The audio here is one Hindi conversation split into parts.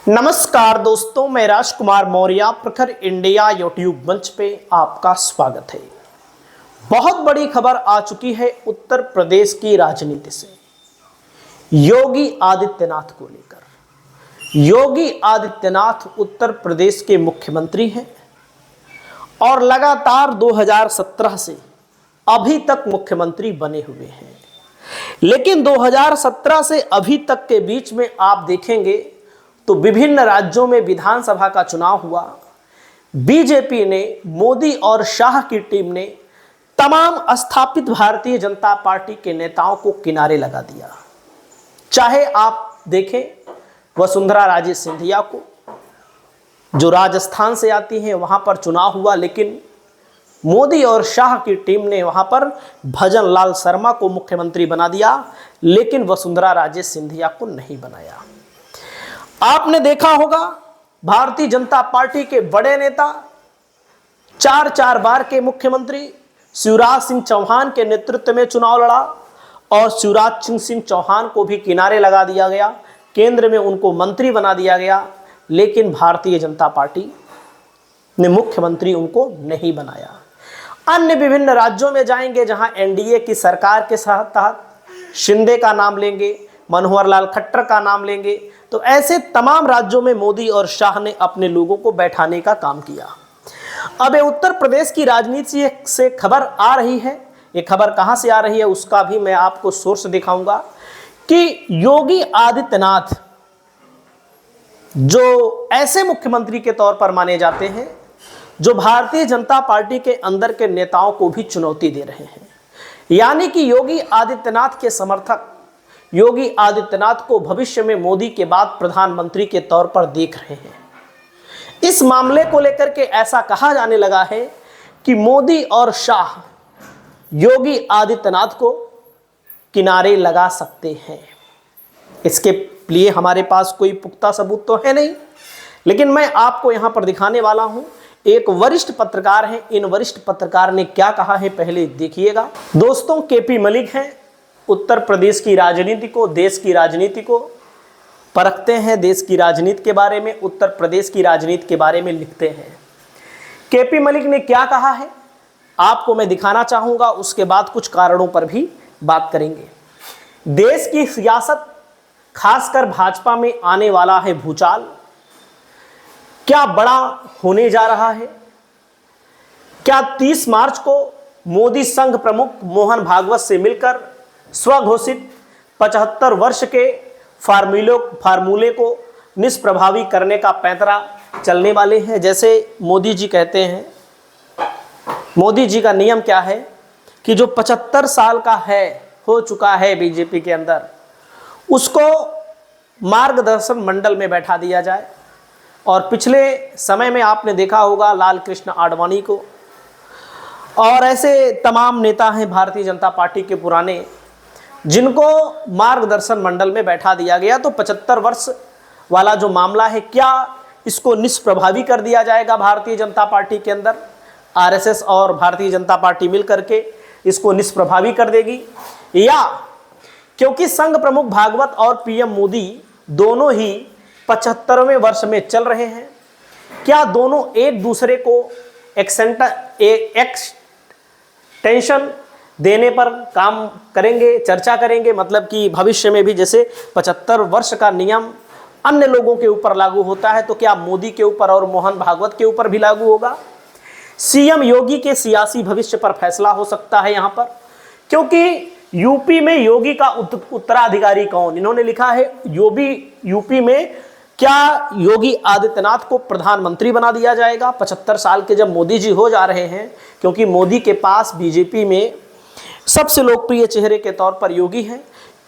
नमस्कार दोस्तों, मैं राजकुमार मौर्य प्रखर इंडिया यूट्यूब मंच पे आपका स्वागत है। बहुत बड़ी खबर आ चुकी है उत्तर प्रदेश की राजनीति से, योगी आदित्यनाथ को लेकर। योगी आदित्यनाथ उत्तर प्रदेश के मुख्यमंत्री हैं और लगातार 2017 से अभी तक मुख्यमंत्री बने हुए हैं। लेकिन 2017 से अभी तक के बीच में आप देखेंगे तो विभिन्न राज्यों में विधानसभा का चुनाव हुआ। बीजेपी ने, मोदी और शाह की टीम ने तमाम स्थापित भारतीय जनता पार्टी के नेताओं को किनारे लगा दिया। चाहे आप देखें वसुंधरा राजे सिंधिया को, जो राजस्थान से आती हैं, वहां पर चुनाव हुआ, लेकिन मोदी और शाह की टीम ने वहां पर भजन लाल शर्मा को मुख्यमंत्री बना दिया, लेकिन वसुंधरा राजे सिंधिया को नहीं बनाया। आपने देखा होगा भारतीय जनता पार्टी के बड़े नेता, चार बार के मुख्यमंत्री शिवराज सिंह चौहान के नेतृत्व में चुनाव लड़ा और शिवराज सिंह चौहान को भी किनारे लगा दिया गया, केंद्र में उनको मंत्री बना दिया गया, लेकिन भारतीय जनता पार्टी ने मुख्यमंत्री उनको नहीं बनाया। अन्य विभिन्न राज्यों में जाएंगे जहां एनडीए की सरकार के तहत शिंदे का नाम लेंगे, मनोहर लाल खट्टर का नाम लेंगे, तो ऐसे तमाम राज्यों में मोदी और शाह ने अपने लोगों को बैठाने का काम किया। अब ये उत्तर प्रदेश की राजनीति से खबर आ रही है। ये खबर कहां से आ रही है उसका भी मैं आपको सोर्स दिखाऊंगा कि योगी आदित्यनाथ, जो ऐसे मुख्यमंत्री के तौर पर माने जाते हैं जो भारतीय जनता पार्टी के अंदर के नेताओं को भी चुनौती दे रहे हैं, यानी कि योगी आदित्यनाथ के समर्थक योगी आदित्यनाथ को भविष्य में मोदी के बाद प्रधानमंत्री के तौर पर देख रहे हैं। इस मामले को लेकर के ऐसा कहा जाने लगा है कि मोदी और शाह योगी आदित्यनाथ को किनारे लगा सकते हैं। इसके लिए हमारे पास कोई पुख्ता सबूत तो है नहीं, लेकिन मैं आपको यहां पर दिखाने वाला हूं। एक वरिष्ठ पत्रकार हैं, इन वरिष्ठ पत्रकार ने क्या कहा है पहले देखिएगा। दोस्तों, केपी मलिक हैं, उत्तर प्रदेश की राजनीति को, देश की राजनीति को परखते हैं, देश की राजनीति के बारे में, उत्तर प्रदेश की राजनीति के बारे में लिखते हैं। केपी मलिक ने क्या कहा है आपको मैं दिखाना चाहूंगा, उसके बाद कुछ कारणों पर भी बात करेंगे। देश की सियासत, खासकर भाजपा में आने वाला है भूचाल। क्या बड़ा होने जा रहा है? क्या 30 मार्च को मोदी संघ प्रमुख मोहन भागवत से मिलकर स्वघोषित 75 वर्ष के फार्मूले को निष्प्रभावी करने का पैंतरा चलने वाले हैं? जैसे मोदी जी कहते हैं, मोदी जी का नियम क्या है कि जो 75 साल का हो चुका है बीजेपी के अंदर, उसको मार्गदर्शन मंडल में बैठा दिया जाए। और पिछले समय में आपने देखा होगा लाल कृष्ण आडवाणी को, और ऐसे तमाम नेता हैं भारतीय जनता पार्टी के पुराने, जिनको मार्गदर्शन मंडल में बैठा दिया गया। तो 75 वर्ष वाला जो मामला है, क्या इसको निष्प्रभावी कर दिया जाएगा भारतीय जनता पार्टी के अंदर? आरएसएस और भारतीय जनता पार्टी मिलकर के इसको निष्प्रभावी कर देगी? या क्योंकि संघ प्रमुख भागवत और पीएम मोदी दोनों ही 75वें वर्ष में चल रहे हैं, क्या दोनों एक दूसरे को एक्सटेंशन देने पर काम करेंगे, चर्चा करेंगे? मतलब कि भविष्य में भी जैसे 75 वर्ष का नियम अन्य लोगों के ऊपर लागू होता है, तो क्या मोदी के ऊपर और मोहन भागवत के ऊपर भी लागू होगा? सीएम योगी के सियासी भविष्य पर फैसला हो सकता है यहां पर, क्योंकि यूपी में योगी का उत्तराधिकारी कौन? इन्होंने लिखा है यूपी में क्या योगी आदित्यनाथ को प्रधानमंत्री बना दिया जाएगा 75 साल के, जब मोदी जी हो जा रहे हैं? क्योंकि मोदी के पास बीजेपी में सबसे लोकप्रिय चेहरे के तौर पर योगी हैं।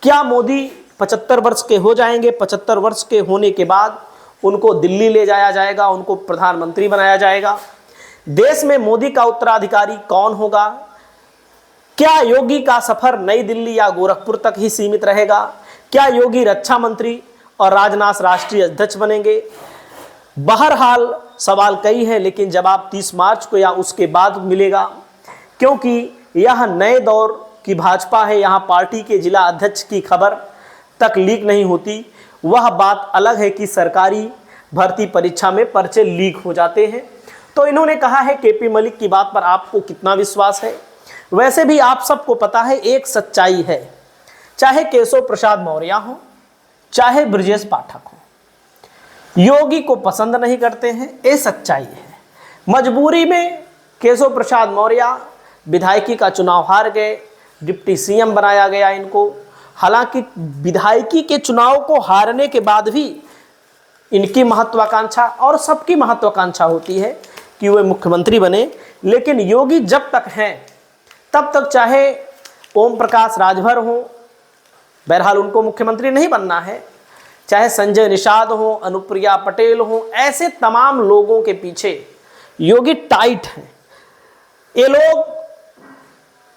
क्या मोदी 75 वर्ष के हो जाएंगे? 75 वर्ष के होने के बाद उनको दिल्ली ले जाया जाएगा, उनको प्रधानमंत्री बनाया जाएगा। देश में मोदी का उत्तराधिकारी कौन होगा? क्या योगी का सफर नई दिल्ली या गोरखपुर तक ही सीमित रहेगा? क्या योगी रक्षा मंत्री और राजनाथ राष्ट्रीय अध्यक्ष बनेंगे? बहरहाल सवाल कई हैं, लेकिन जवाब 30 मार्च को या उसके बाद मिलेगा, क्योंकि यह नए दौर की भाजपा है। यहाँ पार्टी के जिला अध्यक्ष की खबर तक लीक नहीं होती। वह बात अलग है कि सरकारी भर्ती परीक्षा में पर्चे लीक हो जाते हैं। तो इन्होंने कहा है केपी मलिक की बात पर आपको कितना विश्वास है? वैसे भी आप सबको पता है एक सच्चाई है, चाहे केशव प्रसाद मौर्य हो चाहे ब्रजेश पाठक हो, योगी को पसंद नहीं करते हैं, ये सच्चाई है। मजबूरी में केशव प्रसाद मौर्य विधायकी का चुनाव हार गए, डिप्टी सीएम बनाया गया इनको। हालांकि विधायकी के चुनाव को हारने के बाद भी इनकी महत्वाकांक्षा और सबकी महत्वाकांक्षा होती है कि वे मुख्यमंत्री बने, लेकिन योगी जब तक हैं तब तक चाहे ओम प्रकाश राजभर हो, बहरहाल उनको मुख्यमंत्री नहीं बनना है, चाहे संजय निषाद हो, अनुप्रिया पटेल हो, ऐसे तमाम लोगों के पीछे योगी टाइट हैं। ये लोग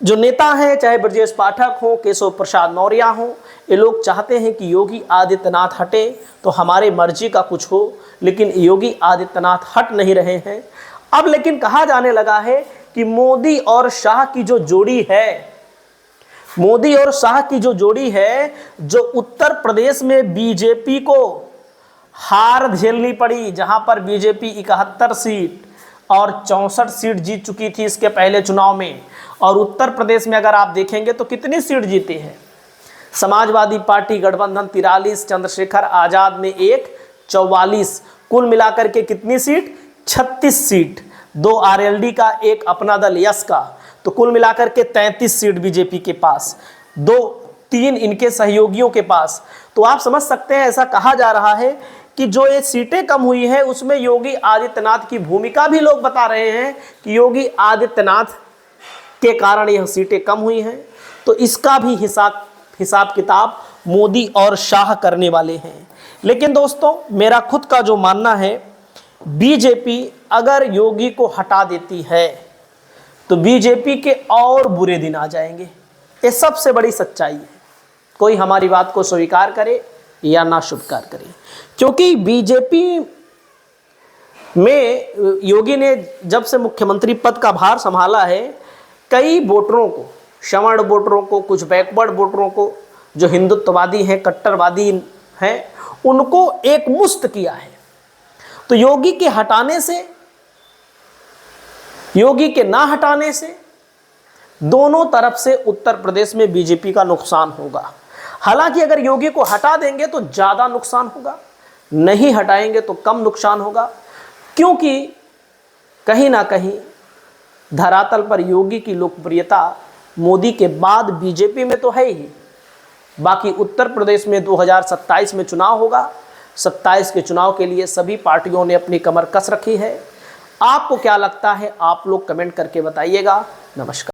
जो नेता हैं, चाहे ब्रजेश पाठक हो, केशव प्रसाद मौर्य हो, ये लोग चाहते हैं कि योगी आदित्यनाथ हटे तो हमारे मर्जी का कुछ हो, लेकिन योगी आदित्यनाथ हट नहीं रहे हैं। अब लेकिन कहा जाने लगा है कि मोदी और शाह की जो जोड़ी है, मोदी और शाह की जो जोड़ी है, जो उत्तर प्रदेश में बीजेपी को हार झेलनी पड़ी, जहां पर बीजेपी 71 सीट और 64 सीट जीत चुकी थी इसके पहले चुनाव में, और उत्तर प्रदेश में अगर आप देखेंगे तो कितनी सीट जीती है समाजवादी पार्टी गठबंधन 43, चंद्रशेखर आजाद ने 44, कुल मिलाकर के कितनी सीट? 36 सीट, 2 आरएलडी का, एक अपना दल यस का, तो कुल मिलाकर के 33 सीट बीजेपी के पास, 3 इनके सहयोगियों के पास। तो आप समझ सकते हैं, ऐसा कहा जा रहा है कि जो ये सीटें कम हुई है उसमें योगी आदित्यनाथ की भूमिका भी लोग बता रहे हैं कि योगी आदित्यनाथ के कारण यह सीटें कम हुई हैं। तो इसका भी हिसाब किताब मोदी और शाह करने वाले हैं। लेकिन दोस्तों, मेरा खुद का जो मानना है, बीजेपी अगर योगी को हटा देती है तो बीजेपी के और बुरे दिन आ जाएंगे। ये सबसे बड़ी सच्चाई है, कोई हमारी बात को स्वीकार करे या ना स्वीकार करे, क्योंकि बीजेपी में योगी ने जब से मुख्यमंत्री पद का भार संभाला है, कई वोटरों को, सवर्ण वोटरों को, कुछ बैकवर्ड वोटरों को, जो हिंदुत्ववादी हैं, कट्टरवादी हैं, उनको एक मुश्त किया है। तो योगी के हटाने से, योगी के ना हटाने से दोनों तरफ से उत्तर प्रदेश में बीजेपी का नुकसान होगा। हालांकि अगर योगी को हटा देंगे तो ज़्यादा नुकसान होगा, नहीं हटाएंगे तो कम नुकसान होगा, क्योंकि कहीं ना कहीं धरातल पर योगी की लोकप्रियता मोदी के बाद बीजेपी में तो है ही। बाकी उत्तर प्रदेश में 2027 में चुनाव होगा। 27 के चुनाव के लिए सभी पार्टियों ने अपनी कमर कस रखी है। आपको क्या लगता है, आप लोग कमेंट करके बताइएगा। नमस्कार।